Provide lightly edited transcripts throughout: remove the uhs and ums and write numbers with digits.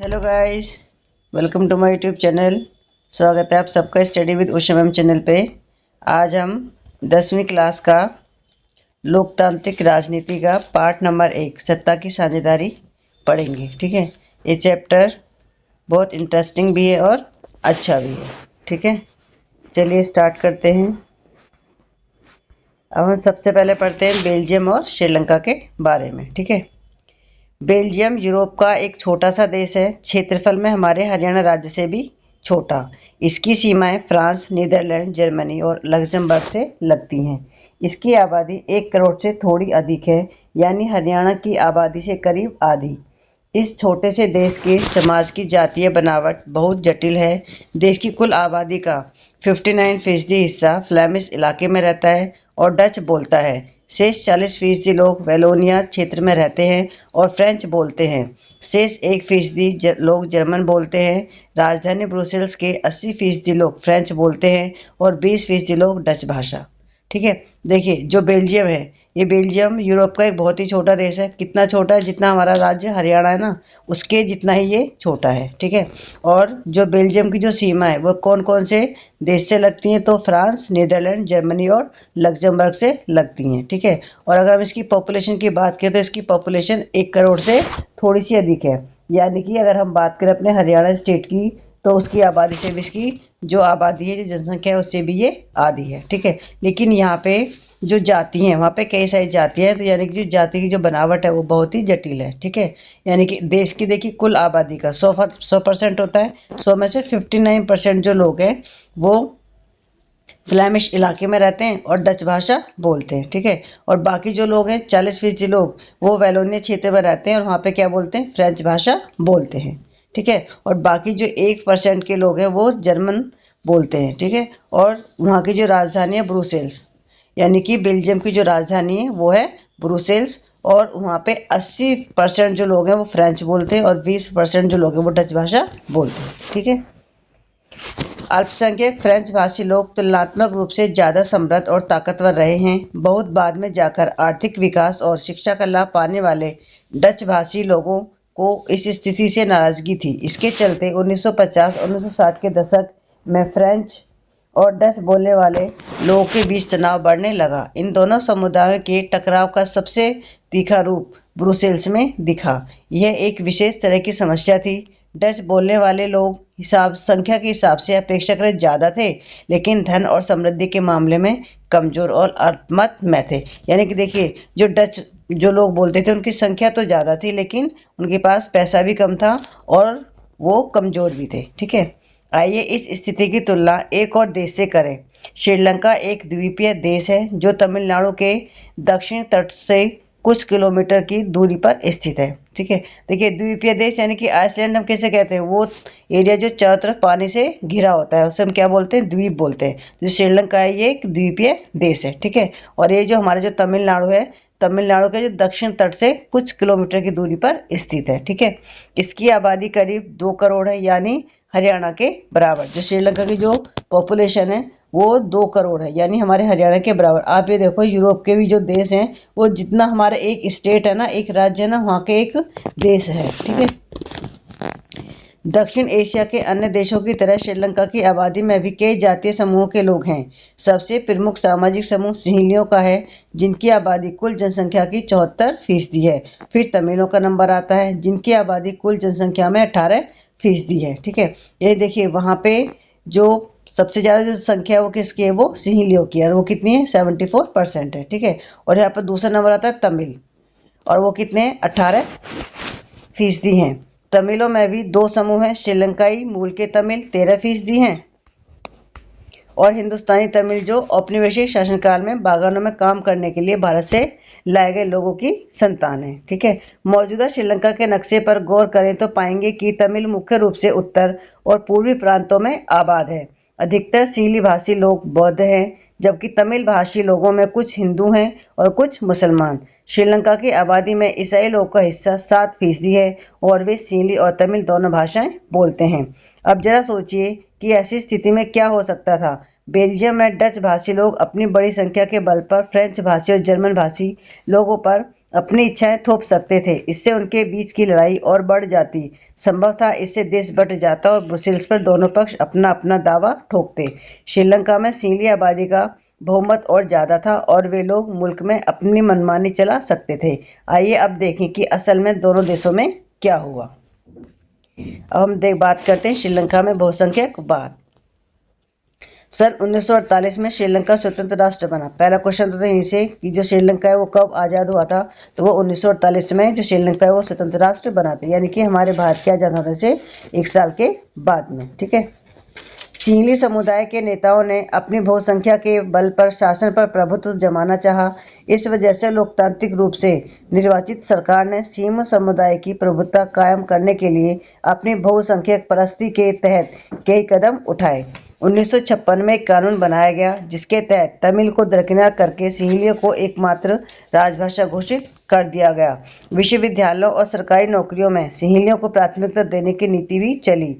Hello guys, welcome to my YouTube channel. स्वागत है आप सबका study with Usha ma'am channel पे। आज हम 10वीं क्लास का लोकतांत्रिक राजनीति का पार्ट नंबर 1 सत्ता की साझेदारी पढ़ेंगे। ठीक है, ये चैप्टर बहुत इंटरेस्टिंग भी है और अच्छा भी है। ठीक है, चलिए स्टार्ट करते हैं। अब हम सबसे पहले पढ़ते हैं बेल्जियम और श्रीलंका के बारे में। ठीक है, बेल्जियम यूरोप का एक छोटा सा देश है, क्षेत्रफल में हमारे हरियाणा राज्य से भी छोटा। इसकी सीमाएं फ्रांस, नीदरलैंड, जर्मनी और लक्जमबर्ग से लगती हैं। इसकी आबादी 1 करोड़ से थोड़ी अधिक है, यानी हरियाणा की आबादी से करीब आधी। इस छोटे से देश के समाज की जातीय बनावट बहुत जटिल है। देश की कुल आबादी का 59% हिस्सा फ्लैमिश इलाके में रहता है और डच बोलता है। शेष 40% लोग वेलोनिया क्षेत्र में रहते हैं और फ्रेंच बोलते हैं। शेष 1% लोग जर्मन बोलते हैं। राजधानी ब्रुसेल्स के 80% लोग फ्रेंच बोलते हैं और 20% लोग डच भाषा। ठीक है, देखिए जो बेल्जियम है, ये बेल्जियम यूरोप का एक बहुत ही छोटा देश है। कितना छोटा है? जितना हमारा राज्य हरियाणा है ना, उसके जितना ही ये छोटा है। ठीक है, और जो बेल्जियम की जो सीमा है वो कौन कौन से देश से लगती हैं? तो फ्रांस, नीदरलैंड, जर्मनी और लक्जमबर्ग से लगती हैं। ठीक है, और अगर हम इसकी पॉपुलेशन की बात करें तो इसकी पॉपुलेशन 1 करोड़ से थोड़ी सी अधिक है। यानी कि अगर हम बात करें अपने हरियाणा स्टेट की, तो उसकी आबादी से भी इसकी जो आबादी है, जो जनसंख्या है, उससे भी ये आधी है। ठीक है, लेकिन यहाँ पे जो जाति हैं, वहाँ पे कई सारी जातियाँ हैं, तो यानी कि जो जाति की जो बनावट है वो बहुत ही जटिल है। ठीक है, यानी कि देश की देखिए कुल आबादी का 100% होता है। 100 में से 59% जो लोग हैं वो फ्लैमिश इलाके में रहते हैं और डच भाषा बोलते हैं। ठीक है, और बाकी जो लोग हैं 40% लोग वो वेलोनिया क्षेत्र में रहते हैं और वहाँ पे क्या बोलते हैं? फ्रेंच भाषा बोलते हैं। ठीक है, और बाकी जो 1% के लोग हैं वो जर्मन बोलते हैं। ठीक है, और वहाँ की जो राजधानी है ब्रुसेल्स, यानी कि बेल्जियम की जो राजधानी है वो है ब्रुसेल्स, और वहाँ पे 80% जो लोग हैं वो फ्रेंच बोलते हैं और 20% जो लोग हैं वो डच भाषा बोलते हैं। ठीक है, अल्पसंख्यक फ्रेंच भाषी लोग तुलनात्मक रूप से ज़्यादा समृद्ध और ताकतवर रहे हैं। बहुत बाद में जाकर आर्थिक विकास और शिक्षा का लाभ पाने वाले डच भाषी लोगों को इस स्थिति से नाराजगी थी। इसके चलते 1950-1960 के दशक में फ्रेंच और डच बोलने वाले लोगों के बीच तनाव बढ़ने लगा। इन दोनों समुदायों के टकराव का सबसे तीखा रूप ब्रुसेल्स में दिखा। यह एक विशेष तरह की समस्या थी। डच बोलने वाले लोग संख्या के हिसाब से अपेक्षाकृत ज़्यादा थे, लेकिन धन और समृद्धि के मामले में कमज़ोर और अल्पमत में थे। यानी कि देखिए जो डच जो लोग बोलते थे उनकी संख्या तो ज़्यादा थी, लेकिन उनके पास पैसा भी कम था और वो कमज़ोर भी थे। ठीक है, आइए इस स्थिति की तुलना एक और देश से करें। श्रीलंका एक द्वीपीय देश है जो तमिलनाडु के दक्षिण तट से कुछ किलोमीटर की दूरी पर स्थित है। ठीक है, देखिए द्वीपीय देश यानी कि आइसलैंड हम कैसे कहते हैं? वो एरिया जो चारों तरफ पानी से घिरा होता है उसे हम क्या बोलते हैं? द्वीप बोलते हैं। जो श्रीलंका है ये एक द्वीपीय देश है। ठीक है, और ये जो हमारा जो तमिलनाडु है, तमिलनाडु के जो दक्षिण तट से कुछ किलोमीटर की दूरी पर स्थित है। ठीक है, इसकी आबादी करीब 2 करोड़ है, यानी हरियाणा के बराबर। जो श्रीलंका की जो पॉपुलेशन है वो 2 करोड़ है, यानी हमारे हरियाणा के बराबर। आप ये देखो यूरोप के भी जो देश हैं वो जितना हमारा एक स्टेट है ना, एक राज्य है ना, वहाँ के एक देश है। ठीक है, दक्षिण एशिया के अन्य देशों की तरह श्रीलंका की आबादी में भी कई जातीय समूहों के लोग हैं। सबसे प्रमुख सामाजिक समूह सिंहलियों का है, जिनकी आबादी कुल जनसंख्या की 74% है। फिर तमिलों का नंबर आता है, जिनकी आबादी कुल जनसंख्या में 18% है। ठीक है, ये देखिए वहाँ पे जो सबसे ज़्यादा जो संख्या है वो किसकी है? वो सिंहलियों की है, और वो कितनी है? 74% है। ठीक है, और यहाँ पर दूसरा नंबर आता है तमिल, और वो कितने हैं? 18% हैं। तमिलों में भी 2 समूह हैं। श्रीलंकाई मूल के तमिल 13% हैं और हिंदुस्तानी तमिल जो औपनिवेशिक शासनकाल में बागानों में काम करने के लिए भारत से लाए गए लोगों की संतान है। ठीक है, मौजूदा श्रीलंका के नक्शे पर गौर करें तो पाएंगे कि तमिल मुख्य रूप से उत्तर और पूर्वी प्रांतों में आबाद है। अधिकतर सीली भाषी लोग बौद्ध हैं, जबकि तमिल भाषी लोगों में कुछ हिंदू हैं और कुछ मुसलमान। श्रीलंका की आबादी में ईसाई लोगों का हिस्सा 7% है और वे सीली और तमिल दोनों भाषाएं बोलते हैं। अब जरा सोचिए कि ऐसी स्थिति में क्या हो सकता था। बेल्जियम में डच भाषी लोग अपनी बड़ी संख्या के बल पर फ्रेंच भाषी और जर्मन भाषी लोगों पर अपनी इच्छाएं थोप सकते थे। इससे उनके बीच की लड़ाई और बढ़ जाती। संभव था इससे देश बंट जाता और ब्रुसेल्स पर दोनों पक्ष अपना अपना दावा ठोकते। श्रीलंका में सीली आबादी का बहुमत और ज़्यादा था और वे लोग मुल्क में अपनी मनमानी चला सकते थे। आइए अब देखें कि असल में दोनों देशों में क्या हुआ। अब हम बात करते हैं श्रीलंका में बहुसंख्यकवाद। सन 1948 में श्रीलंका स्वतंत्र राष्ट्र बना। पहला क्वेश्चन था यहीं से कि जो श्रीलंका है वो कब आज़ाद हुआ था, तो वो 1948 में जो श्रीलंका है वो स्वतंत्र राष्ट्र बना था, यानी कि हमारे भारत के आज़ाद होने से 1 साल के बाद में। ठीक है। सीली समुदाय के नेताओं ने अपनी बहुसंख्या के बल पर शासन पर प्रभुत्व जमाना चाहा। इस वजह से लोकतांत्रिक रूप से निर्वाचित सरकार ने सीम समुदाय की प्रभुत्व कायम करने के लिए अपनी बहुसंख्यक परस्ती के तहत कई कदम उठाए। 1956 में एक कानून बनाया गया जिसके तहत तमिल को दरकिनार करके सिंहलियों को एकमात्र राजभाषा घोषित कर दिया गया। विश्वविद्यालयों और सरकारी नौकरियों में सिंहलियों को प्राथमिकता देने की नीति भी चली।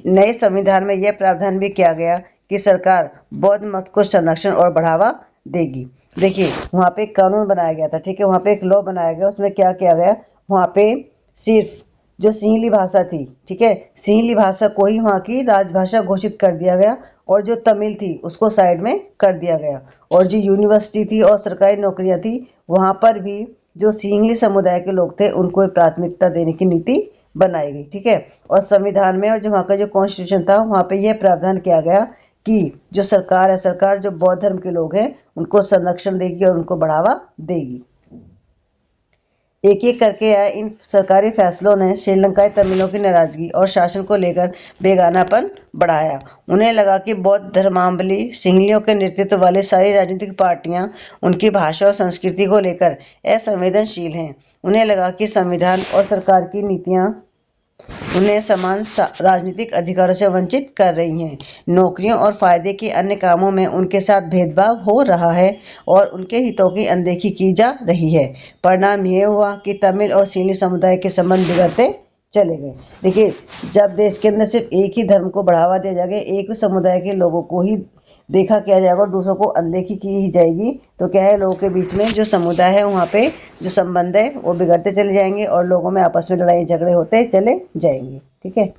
नए संविधान में यह प्रावधान भी किया गया कि सरकार बौद्ध मत को संरक्षण और बढ़ावा देगी। देखिए वहाँ पे एक कानून बनाया गया था। ठीक है, वहाँ पे एक लॉ बनाया गया। उसमें क्या किया गया, वहाँ पे सिर्फ जो सिंहली भाषा थी, ठीक है, सिंहली भाषा को ही वहाँ की राजभाषा घोषित कर दिया गया और जो तमिल थी उसको साइड में कर दिया गया। और जो यूनिवर्सिटी थी और सरकारी नौकरियाँ थी वहाँ पर भी जो सिंहली समुदाय के लोग थे उनको प्राथमिकता देने की नीति बनाई गई। ठीक है। और संविधान में और जो वहाँ का जो कॉन्स्टिट्यूशन था वहाँ पे यह प्रावधान किया गया कि जो सरकार है, सरकार जो बौद्ध धर्म के लोग हैं उनको संरक्षण देगी और उनको बढ़ावा देगी। एक एक करके आए इन सरकारी फैसलों ने श्रीलंकाई तमिलों की नाराजगी और शासन को लेकर बेगानापन बढ़ाया। उन्हें लगा कि बौद्ध धर्मावलंबी सिंहलियों के नेतृत्व वाली सारी राजनीतिक पार्टियां उनकी भाषा और संस्कृति को लेकर असंवेदनशील हैं। उन्हें लगा कि संविधान और सरकार की नीतियां उन्हें समान राजनीतिक अधिकारों से वंचित कर रही हैं। नौकरियों और फायदे के अन्य कामों में उनके साथ भेदभाव हो रहा है और उनके हितों की अनदेखी की जा रही है। परिणाम यह हुआ कि तमिल और सिंहली समुदाय के संबंध बिगड़ते चले गए। देखिए, जब देश के अंदर सिर्फ एक ही धर्म को बढ़ावा दिया जाएगा, एक ही समुदाय के लोगों को ही देखा किया जाएगा और दूसरों को अनदेखी की ही जाएगी, तो क्या है, लोगों के बीच में जो समुदाय है वहाँ पे जो संबंध है वो बिगड़ते चले जाएंगे और लोगों में आपस में लड़ाई झगड़े होते चले जाएंगे। ठीक है।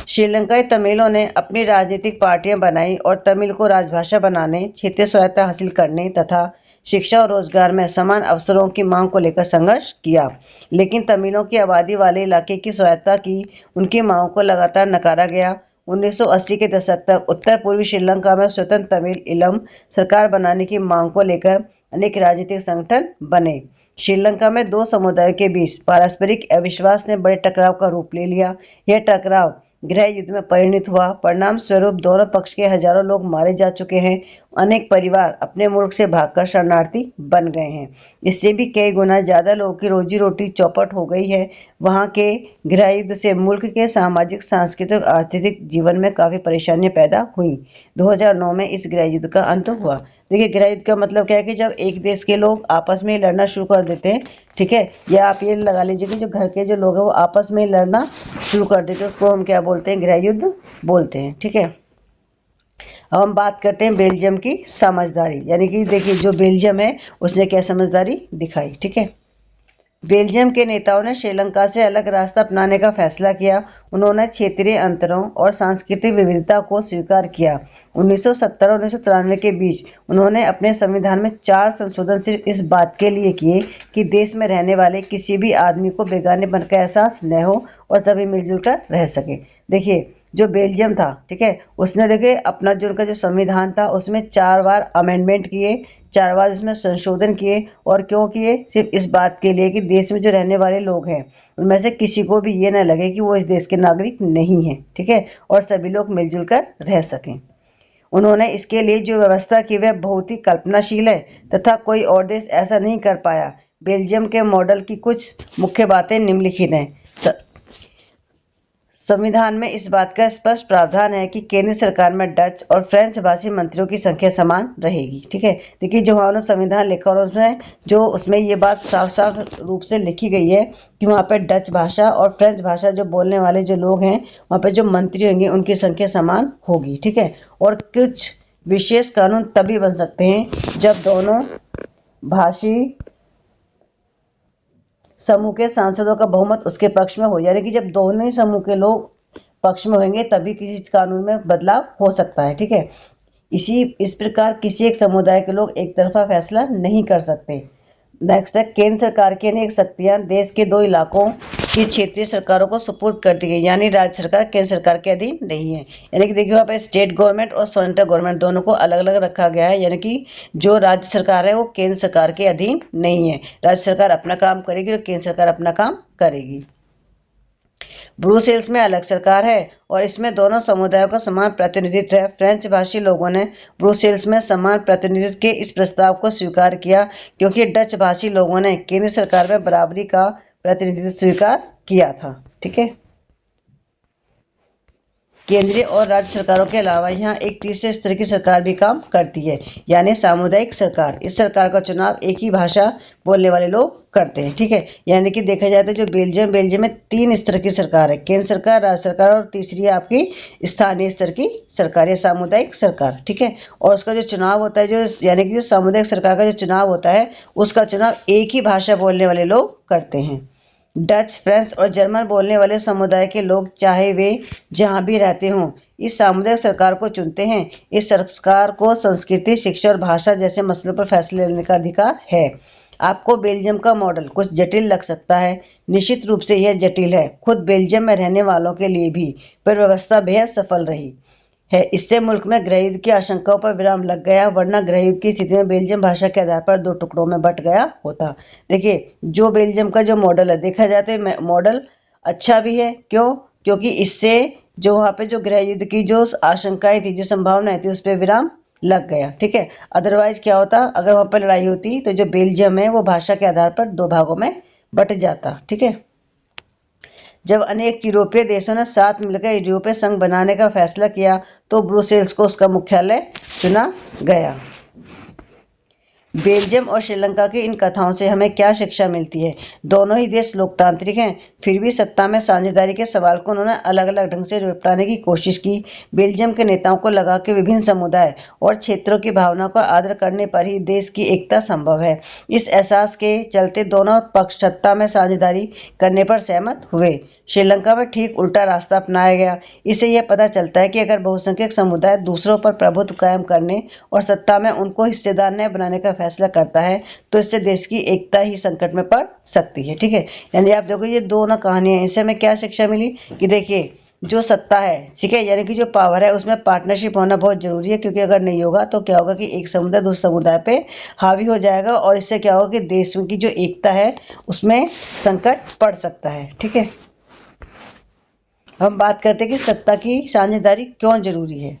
श्रीलंकाई तमिलों ने अपनी राजनीतिक पार्टियां बनाई और तमिल को राजभाषा बनाने, क्षेत्रीय स्वायत्तता हासिल करने तथा शिक्षा और रोजगार में समान अवसरों की मांग को लेकर संघर्ष किया। लेकिन तमिलों की आबादी वाले इलाके की स्वायत्तता की उनकी मांगों को लगातार नकारा गया। 1980 के दशक तक उत्तर पूर्वी श्रीलंका में स्वतंत्र तमिल इलम सरकार बनाने की मांग को लेकर अनेक राजनीतिक संगठन बने। श्रीलंका में दो समुदायों के बीच पारस्परिक अविश्वास ने बड़े टकराव का रूप ले लिया। यह टकराव गृह युद्ध में परिणत हुआ। परिणाम स्वरूप दोनों पक्ष के हजारों लोग मारे जा चुके हैं। अनेक परिवार अपने मुल्क से भागकर शरणार्थी बन गए हैं। इससे भी कई गुना ज़्यादा लोगों की रोजी रोटी चौपट हो गई है। वहाँ के गृह युद्ध से मुल्क के सामाजिक, सांस्कृतिक और आर्थिक जीवन में काफ़ी परेशानियां पैदा हुई। 2009 में इस गृह युद्ध का अंत हुआ। देखिए, गृह युद्ध का मतलब क्या है कि जब एक देश के लोग आपस में लड़ना शुरू कर देते हैं, ठीक है, या आप ये लगा लीजिए कि जो घर के जो लोग हैं वो आपस में लड़ना शुरू कर देते हैं, उसको हम क्या बोलते हैं, गृह युद्ध बोलते हैं। ठीक है। अब हम बात करते हैं बेल्जियम की समझदारी, यानी कि देखिए जो बेल्जियम है उसने क्या समझदारी दिखाई। ठीक है। बेल्जियम के नेताओं ने श्रीलंका से अलग रास्ता अपनाने का फैसला किया। उन्होंने क्षेत्रीय अंतरों और सांस्कृतिक विविधता को स्वीकार किया। 1970 और 1993 के बीच उन्होंने अपने संविधान में 4 संशोधन सिर्फ इस बात के लिए किए कि देश में रहने वाले किसी भी आदमी को बेगानेपन का एहसास न हो और सभी मिलजुल कर रह सके। देखिए, जो बेल्जियम था, ठीक है, उसने देखिए अपना जो उनका जो संविधान था उसमें 4 बार अमेंडमेंट किए, 4 बार इसमें संशोधन किए। और क्यों किए? सिर्फ इस बात के लिए कि देश में जो रहने वाले लोग हैं उनमें से किसी को भी ये ना लगे कि वो इस देश के नागरिक नहीं हैं। ठीक है। और सभी लोग मिलजुल कर रह सकें। उन्होंने इसके लिए जो व्यवस्था की वह बहुत ही कल्पनाशील है तथा कोई और देश ऐसा नहीं कर पाया। बेल्जियम के मॉडल की कुछ मुख्य बातें निम्नलिखित हैं। संविधान में इस बात का स्पष्ट प्रावधान है कि केंद्र सरकार में डच और फ्रेंच भाषी मंत्रियों की संख्या समान रहेगी। ठीक है। देखिए, जो वहाँ उन्होंने संविधान लिखा और उसमें ये बात साफ साफ रूप से लिखी गई है कि वहाँ पर डच भाषा और फ्रेंच भाषा जो बोलने वाले जो लोग हैं वहाँ पर जो मंत्री होंगे उनकी संख्या समान होगी। ठीक है। और कुछ विशेष कानून तभी बन सकते हैं जब दोनों भाषी समूह के सांसदों का बहुमत उसके पक्ष में हो, यानी कि जब दोनों ही समूह के लोग पक्ष में होंगे तभी किसी कानून में बदलाव हो सकता है। ठीक है, इस प्रकार किसी एक समुदाय के लोग एक तरफा फैसला नहीं कर सकते। नेक्स्ट है, केंद्र सरकार की अनेक शक्तियां देश के 2 इलाकों की क्षेत्रीय सरकारों को सुपुर्द कर दी गई, यानी राज्य सरकार केंद्र सरकार के अधीन नहीं है। यानी कि देखिए वहाँ पे स्टेट गवर्नमेंट और सेंट्रल गवर्नमेंट दोनों को अलग अलग रखा गया है, यानी कि जो राज्य सरकार है वो केंद्र सरकार के अधीन नहीं है। राज्य सरकार अपना काम करेगी और केंद्र सरकार अपना काम करेगी। ब्रुसेल्स में अलग सरकार है और इसमें दोनों समुदायों का समान प्रतिनिधित्व है। फ्रेंच भाषी लोगों ने ब्रुसेल्स में समान प्रतिनिधित्व के इस प्रस्ताव को स्वीकार किया, क्योंकि डच भाषी लोगों ने केंद्र सरकार में बराबरी का प्रतिनिधित्व स्वीकार किया था। ठीक है, केंद्रीय और राज्य सरकारों के अलावा यहाँ एक तीसरे स्तर की सरकार भी काम करती है, यानी सामुदायिक सरकार। इस सरकार का चुनाव एक ही भाषा बोलने वाले लोग करते हैं। ठीक है, यानी कि देखा जाए तो जो बेल्जियम में 3 स्तर की सरकार है, केंद्र सरकार, राज्य सरकार और तीसरी है आपकी स्थानीय स्तर की सरकार या सामुदायिक सरकार। ठीक है, और उसका जो चुनाव होता है, जो यानी कि जो सामुदायिक सरकार का जो चुनाव होता है उसका चुनाव एक ही भाषा बोलने वाले लोग करते हैं। डच, फ्रेंच और जर्मन बोलने वाले समुदाय के लोग चाहे वे जहां भी रहते हों इस सामुदायिक सरकार को चुनते हैं। इस सरकार को संस्कृति, शिक्षा और भाषा जैसे मसलों पर फैसले लेने का अधिकार है। आपको बेल्जियम का मॉडल कुछ जटिल लग सकता है, निश्चित रूप से यह जटिल है। खुद बेल्जियम में रहने वालों के लिए भी पर व्यवस्था बेहद सफल रही है। इससे मुल्क में गृहयुद्ध की आशंकाओं पर विराम लग गया, वरना गृहयुद्ध की स्थिति में बेल्जियम भाषा के आधार पर 2 टुकड़ों में बट गया होता। देखिए जो बेल्जियम का जो मॉडल है, देखा जाए तो मॉडल अच्छा भी है। क्यों? क्योंकि इससे जो वहाँ पे जो गृहयुद्ध की जो आशंकाएं थी, जो संभावनाएं थी, उस पर विराम लग गया। ठीक है, अदरवाइज क्या होता, अगर वहाँ पर लड़ाई होती तो जो बेल्जियम है वो भाषा के आधार पर 2 भागों में बट जाता। ठीक है, जब अनेक यूरोपीय देशों ने साथ मिलकर यूरोपीय संघ बनाने का फैसला किया तो ब्रुसेल्स को उसका मुख्यालय चुना गया। बेल्जियम और श्रीलंका की इन कथाओं से हमें क्या शिक्षा मिलती है? दोनों ही देश लोकतांत्रिक हैं, फिर भी सत्ता में साझेदारी के सवाल को उन्होंने अलग अलग ढंग से निपटाने की कोशिश की। बेल्जियम के नेताओं को लगा कि विभिन्न समुदाय और क्षेत्रों की भावना को आदर करने पर ही देश की एकता संभव है। इस एहसास के चलते दोनों पक्ष सत्ता में साझेदारी करने पर सहमत हुए। श्रीलंका में ठीक उल्टा रास्ता अपनाया गया। इससे यह पता चलता है कि अगर बहुसंख्यक समुदाय दूसरों पर प्रभुत्व कायम करने और सत्ता में उनको हिस्सेदार न बनाने का फैसला करता है तो इससे देश की एकता ही संकट में पड़ सकती है। ठीक है, यानी आप देखो ये दोनों कहानियां, इससे हमें क्या शिक्षा मिली कि देखिए जो सत्ता है, ठीक है, यानी कि जो पावर है उसमें पार्टनरशिप होना बहुत जरूरी है, क्योंकि अगर नहीं होगा तो क्या होगा कि एक समुदाय दूसरे समुदाय पे हावी हो जाएगा और इससे क्या होगा कि देश की जो एकता है उसमें संकट पड़ सकता है। ठीक है, हम बात करते हैं कि सत्ता की साझेदारी क्यों जरूरी है।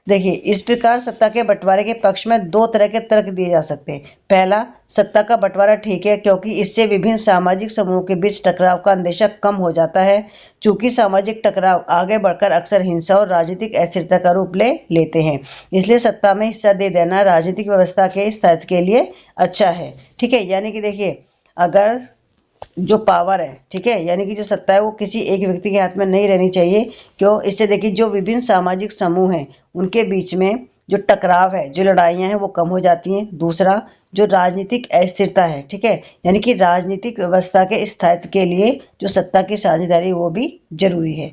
देखिए इस प्रकार सत्ता के बंटवारे के पक्ष में 2 तरह के तर्क दिए जा सकते हैं। पहला, सत्ता का बंटवारा ठीक है क्योंकि इससे विभिन्न सामाजिक समूहों के बीच टकराव का अंदेशा कम हो जाता है। चूंकि सामाजिक टकराव आगे बढ़कर अक्सर हिंसा और राजनीतिक अस्थिरता का रूप ले लेते हैं, इसलिए सत्ता में हिस्सा दे देना राजनीतिक व्यवस्था के स्थायित्व के लिए अच्छा है। ठीक है, यानी कि देखिए अगर जो पावर है, ठीक है, यानी कि जो सत्ता है वो किसी एक व्यक्ति के हाथ में नहीं रहनी चाहिए। क्यों? इससे देखिए जो विभिन्न सामाजिक समूह हैं उनके बीच में जो टकराव है, जो लड़ाइयाँ हैं वो कम हो जाती हैं। दूसरा, जो राजनीतिक अस्थिरता है, ठीक है, यानी कि राजनीतिक व्यवस्था के स्थायित्व के लिए जो सत्ता की साझेदारी वो भी जरूरी है।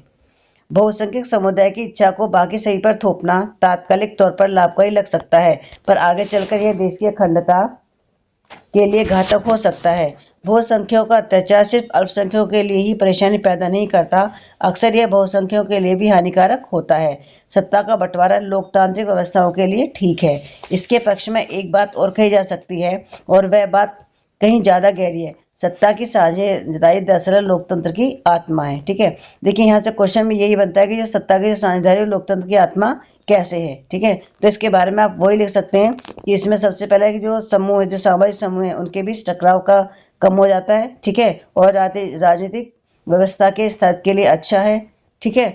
बहुसंख्यक समुदाय की इच्छा को बाकी सभी पर थोपना तात्कालिक तौर पर लाभकारी लग सकता है, पर आगे चलकर यह देश की अखंडता के लिए घातक हो सकता है। बहुसंख्यकों का अत्याचार सिर्फ अल्पसंख्यकों के लिए ही परेशानी पैदा नहीं करता, अक्सर यह बहुसंख्यकों के लिए भी हानिकारक होता है। सत्ता का बंटवारा लोकतांत्रिक व्यवस्थाओं के लिए ठीक है। इसके पक्ष में एक बात और कही जा सकती है और वह बात कहीं ज़्यादा गहरी है। सत्ता की साझेदारी दरअसल लोकतंत्र की आत्मा है। ठीक है, देखिए यहाँ से क्वेश्चन में यही बनता है कि जो सत्ता की जो साझेदारी लोकतंत्र की आत्मा कैसे है। ठीक है, तो इसके बारे में आप वही लिख सकते हैं कि इसमें सबसे पहले कि जो समूह है, जो सामाजिक समूह है, उनके बीच टकराव का कम हो जाता है। ठीक है, और राजनीतिक व्यवस्था के स्थायित्व के लिए अच्छा है। ठीक है,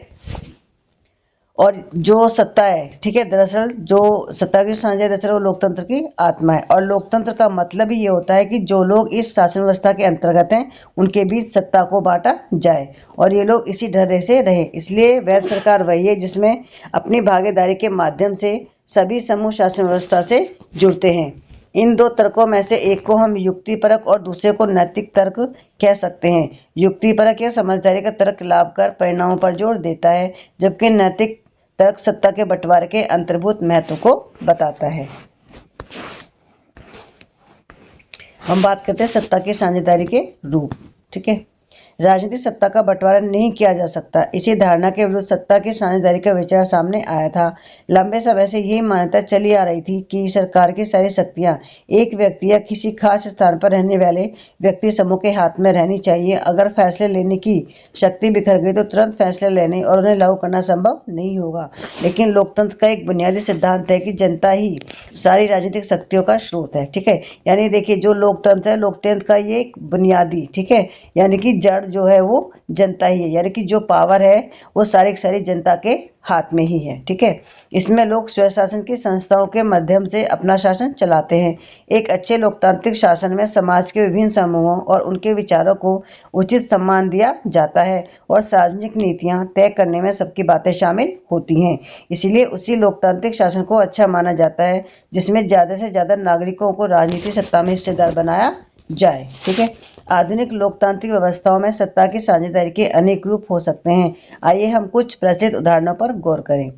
और जो सत्ता है, ठीक है, दरअसल जो सत्ता की साझेदारी दरअसल वो लोकतंत्र की आत्मा है। और लोकतंत्र का मतलब ही ये होता है कि जो लोग इस शासन व्यवस्था के अंतर्गत हैं उनके बीच सत्ता को बांटा जाए और ये लोग इसी ढर्रे से रहे। इसलिए वैध सरकार वही है जिसमें अपनी भागीदारी के माध्यम से सभी समूह शासन व्यवस्था से जुड़ते हैं। इन दो तर्कों में से एक को हम युक्तिपरक और दूसरे को नैतिक तर्क कह सकते हैं। युक्तिपरक या समझदारी का तर्क लाभकारी परिणामों पर जोर देता है, जबकि नैतिक तर्क सत्ता के बंटवारे के अंतर्भूत महत्व को बताता है। हम बात करते हैं सत्ता की साझेदारी के रूप। ठीक है, राजनीतिक सत्ता का बंटवारा नहीं किया जा सकता, इसी धारणा के विरुद्ध सत्ता की साझेदारी का विचार सामने आया था। लंबे समय से यही मान्यता चली आ रही थी कि सरकार की सारी शक्तियां एक व्यक्ति या किसी खास स्थान पर रहने वाले व्यक्ति समूह के हाथ में रहनी चाहिए। अगर फैसले लेने की शक्ति बिखर गई तो तुरंत फैसले लेने और उन्हें लागू करना संभव नहीं होगा। लेकिन लोकतंत्र का एक बुनियादी सिद्धांत है कि जनता ही सारी राजनीतिक शक्तियों का स्रोत है। ठीक है, यानी देखिए जो लोकतंत्र है, लोकतंत्र का ये एक बुनियादी, ठीक है, यानी कि जड़ जो है वो जनता ही है, यानी कि जो पावर है वो सारी की सारी जनता के हाथ में ही है। ठीक है, इसमें लोग स्वशासन की संस्थाओं के माध्यम से अपना शासन चलाते हैं। एक अच्छे लोकतांत्रिक शासन में समाज के विभिन्न समूहों और उनके विचारों को उचित सम्मान दिया जाता है और सार्वजनिक नीतियां तय करने में सबकी बातें शामिल होती हैं। इसलिए उसी लोकतांत्रिक शासन को अच्छा माना जाता है जिसमें ज़्यादा से ज़्यादा नागरिकों को राजनीतिक सत्ता में हिस्सेदार बनाया जाए। ठीक है, आधुनिक लोकतांत्रिक व्यवस्थाओं में सत्ता की साझेदारी के अनेक रूप हो सकते हैं। आइए हम कुछ प्रचलित उदाहरणों पर गौर करें।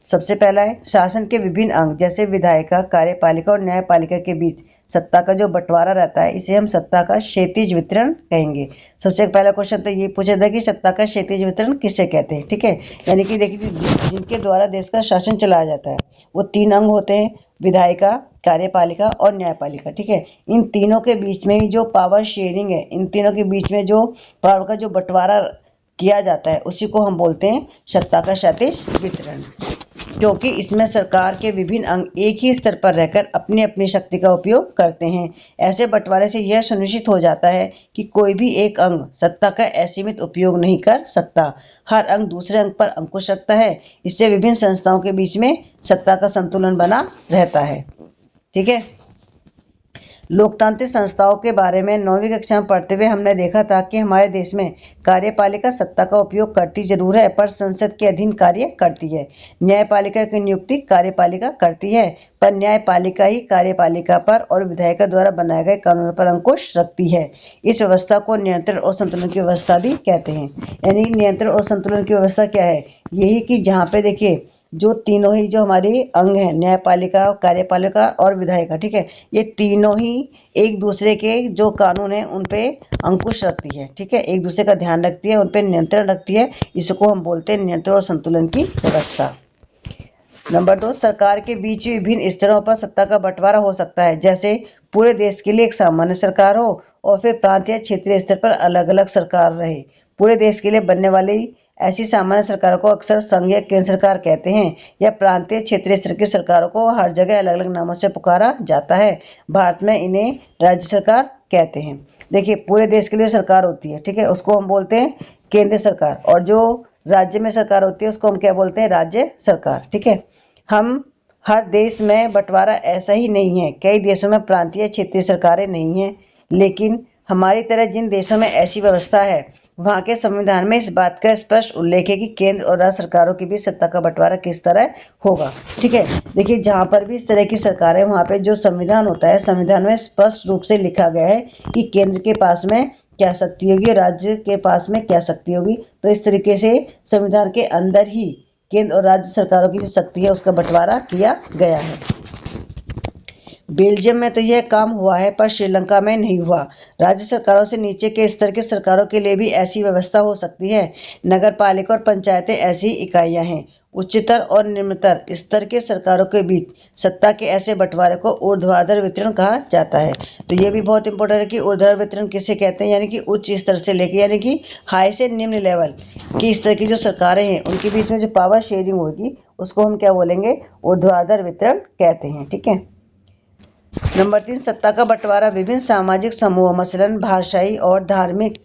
सबसे पहला है शासन के विभिन्न अंग जैसे विधायिका, कार्यपालिका और न्यायपालिका के बीच सत्ता का जो बंटवारा रहता है, इसे हम सत्ता का क्षैतिज वितरण कहेंगे। सबसे पहला क्वेश्चन तो ये पूछा था कि सत्ता का क्षैतिज वितरण किसे कहते हैं। ठीक है, यानी कि देखिए जिनके द्वारा देश का शासन चलाया जाता है वो तीन अंग होते हैं, विधायिका, कार्यपालिका और न्यायपालिका। ठीक है, इन तीनों के बीच में ही जो पावर शेयरिंग है, इन तीनों के बीच में जो पावर का जो बंटवारा किया जाता है उसी को हम बोलते हैं सत्ता का क्षैतिज वितरण, क्योंकि इसमें सरकार के विभिन्न अंग एक ही स्तर पर रहकर अपनी अपनी शक्ति का उपयोग करते हैं। ऐसे बंटवारे से यह सुनिश्चित हो जाता है कि कोई भी एक अंग सत्ता का असीमित उपयोग नहीं कर सकता। हर अंग दूसरे अंग पर अंकुश रखता है। इससे विभिन्न संस्थाओं के बीच में सत्ता का संतुलन बना रहता है। ठीक है, लोकतांत्रिक संस्थाओं के बारे में 9वीं कक्षा में पढ़ते हुए हमने देखा था कि हमारे देश में कार्यपालिका सत्ता का उपयोग करती जरूर है पर संसद के अधीन कार्य करती है। न्यायपालिका की नियुक्ति कार्यपालिका करती है पर न्यायपालिका ही कार्यपालिका पर और विधायिका द्वारा बनाए गए कानून पर अंकुश रखती है। इस व्यवस्था को नियंत्रण और संतुलन की व्यवस्था भी कहते हैं। यानी नियंत्रण और संतुलन की व्यवस्था क्या है? यही कि जहाँ पे देखिए जो तीनों ही जो हमारे अंग हैं, न्यायपालिका, कार्यपालिका और विधायिका, ठीक है, ये तीनों ही एक दूसरे के जो कानून हैं उन पे अंकुश रखती है। ठीक है, एक दूसरे का ध्यान रखती है, उन पे नियंत्रण रखती है। इसको हम बोलते हैं नियंत्रण और संतुलन की व्यवस्था। नंबर 2, सरकार के बीच विभिन्न स्तरों पर सत्ता का बंटवारा हो सकता है, जैसे पूरे देश के लिए एक सामान्य सरकार हो और फिर प्रांतीय या क्षेत्रीय स्तर पर अलग अलग सरकार रहे। पूरे देश के लिए बनने वाली ऐसी सामान्य सरकारों को अक्सर संघ या केंद्र सरकार कहते हैं, या प्रांतीय क्षेत्रीय स्तर की सरकारों को हर जगह अलग अलग नामों से पुकारा जाता है। भारत में इन्हें राज्य सरकार कहते हैं। देखिए पूरे देश के लिए सरकार होती है, ठीक है, उसको हम बोलते हैं केंद्र सरकार, और जो राज्य में सरकार होती है उसको हम क्या बोलते हैं? राज्य सरकार। ठीक है, हम हर देश में बंटवारा ऐसा ही नहीं है। कई देशों में प्रांतीय क्षेत्रीय सरकारें नहीं हैं, लेकिन हमारी तरह जिन देशों में ऐसी व्यवस्था है वहाँ के संविधान में इस बात का स्पष्ट उल्लेख है कि केंद्र और राज्य सरकारों के बीच सत्ता का बंटवारा किस तरह होगा। ठीक है, देखिए जहाँ पर भी इस तरह की सरकार है वहाँ पे जो संविधान होता है, संविधान में स्पष्ट रूप से लिखा गया है कि केंद्र के पास में क्या शक्ति होगी, राज्य के पास में क्या शक्ति होगी। तो इस तरीके से संविधान के अंदर ही केंद्र और राज्य सरकारों की जो शक्ति है उसका बंटवारा किया गया है। बेल्जियम में तो यह काम हुआ है पर श्रीलंका में नहीं हुआ। राज्य सरकारों से नीचे के स्तर की सरकारों के लिए भी ऐसी व्यवस्था हो सकती है। नगर पालिका और पंचायतें ऐसी इकाइयां हैं। उच्चतर और निम्नतर स्तर के सरकारों के बीच सत्ता के ऐसे बंटवारे को ऊर्ध्वाधर वितरण कहा जाता है। तो ये भी बहुत इंपॉर्टेंट है कि ऊर्ध्वाधर वितरण किसे कहते हैं, यानी कि उच्च स्तर से लेकर यानी कि हाई से निम्न लेवल की स्तर की जो सरकारें हैं उनके बीच में जो पावर शेयरिंग होगी उसको हम क्या बोलेंगे? ऊर्ध्वाधर वितरण कहते हैं। ठीक है, नंबर 3, सत्ता का बंटवारा विभिन्न सामाजिक समूहों मसलन भाषाई और धार्मिक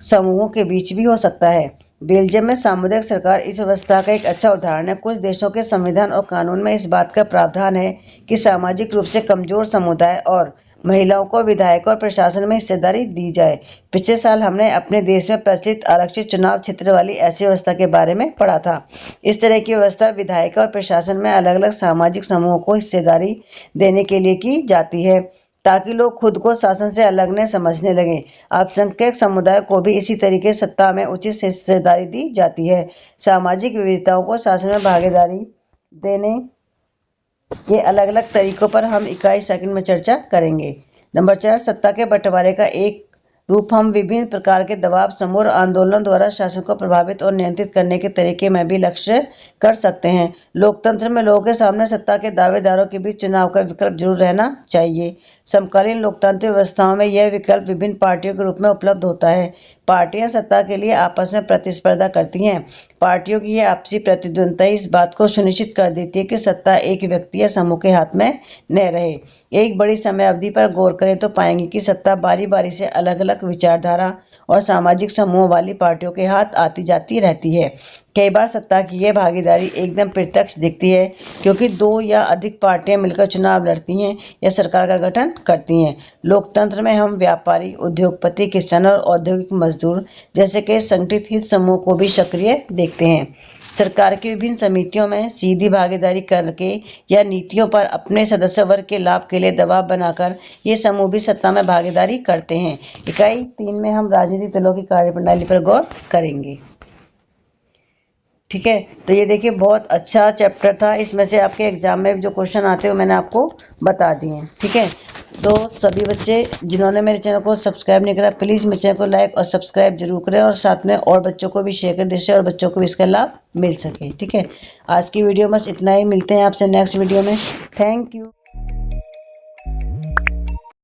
समूहों के बीच भी हो सकता है। बेल्जियम में सामुदायिक सरकार इस व्यवस्था का एक अच्छा उदाहरण है। कुछ देशों के संविधान और कानून में इस बात का प्रावधान है कि सामाजिक रूप से कमजोर समुदाय और महिलाओं को विधायक और प्रशासन में हिस्सेदारी दी जाए। पिछले साल हमने अपने देश में प्रचलित आरक्षित चुनाव क्षेत्र वाली ऐसी व्यवस्था के बारे में पढ़ा था। इस तरह की व्यवस्था विधायक और प्रशासन में अलग अलग सामाजिक समूहों को हिस्सेदारी देने के लिए की जाती है, ताकि लोग खुद को शासन से अलग न समझने लगें। अल्पसंख्यक समुदाय को भी इसी तरीके सत्ता में उचित हिस्सेदारी दी जाती है। सामाजिक विविधताओं को शासन में भागीदारी देने के अलग अलग तरीकों पर हम 21 सेकंड में चर्चा करेंगे। नंबर 4, सत्ता के बंटवारे का एक रूप हम विभिन्न प्रकार के दबाव, समूह और आंदोलन द्वारा शासन को प्रभावित और नियंत्रित करने के तरीके में भी लक्ष्य कर सकते हैं। लोकतंत्र में लोगों के सामने सत्ता के दावेदारों के बीच चुनाव का विकल्प जरूर रहना चाहिए। समकालीन लोकतांत्रिक व्यवस्थाओं में यह विकल्प विभिन्न पार्टियों के रूप में उपलब्ध होता है। पार्टियां सत्ता के लिए आपस में प्रतिस्पर्धा करती हैं। पार्टियों की यह आपसी प्रतिद्वंद्विता इस बात को सुनिश्चित कर देती है कि सत्ता एक व्यक्ति या समूह के हाथ में न रहे। एक बड़ी समय अवधि पर गौर करें तो पाएंगे कि सत्ता बारी बारी से अलग अलग विचारधारा और सामाजिक समूह वाली पार्टियों के हाथ आती जाती रहती है। कई बार सत्ता की यह भागीदारी एकदम प्रत्यक्ष दिखती है, क्योंकि 2 या अधिक पार्टियां मिलकर चुनाव लड़ती हैं या सरकार का गठन करती हैं। लोकतंत्र में हम व्यापारी, उद्योगपति, किसान और औद्योगिक मजदूर जैसे कि संगठित हित समूह को भी सक्रिय देखते हैं। सरकार की विभिन्न समितियों में सीधी भागीदारी करके या नीतियों पर अपने सदस्य वर्ग के लाभ के लिए दबाव बनाकर ये समूह भी सत्ता में भागीदारी करते हैं। इकाई 3 में हम राजनीतिक दलों की कार्यप्रणाली पर गौर करेंगे। ठीक है, तो ये देखिए बहुत अच्छा चैप्टर था। इसमें से आपके एग्जाम में जो क्वेश्चन आते हैं वो मैंने आपको बता दिए हैं। ठीक है, तो सभी बच्चे जिन्होंने मेरे चैनल को सब्सक्राइब नहीं करा, प्लीज़ मेरे चैनल को लाइक और सब्सक्राइब जरूर करें और साथ में और बच्चों को भी शेयर कर, जिससे और बच्चों को भी इसका लाभ मिल सके। ठीक है, आज की वीडियो बस इतना ही। मिलते हैं आपसे नेक्स्ट वीडियो में। Thank you.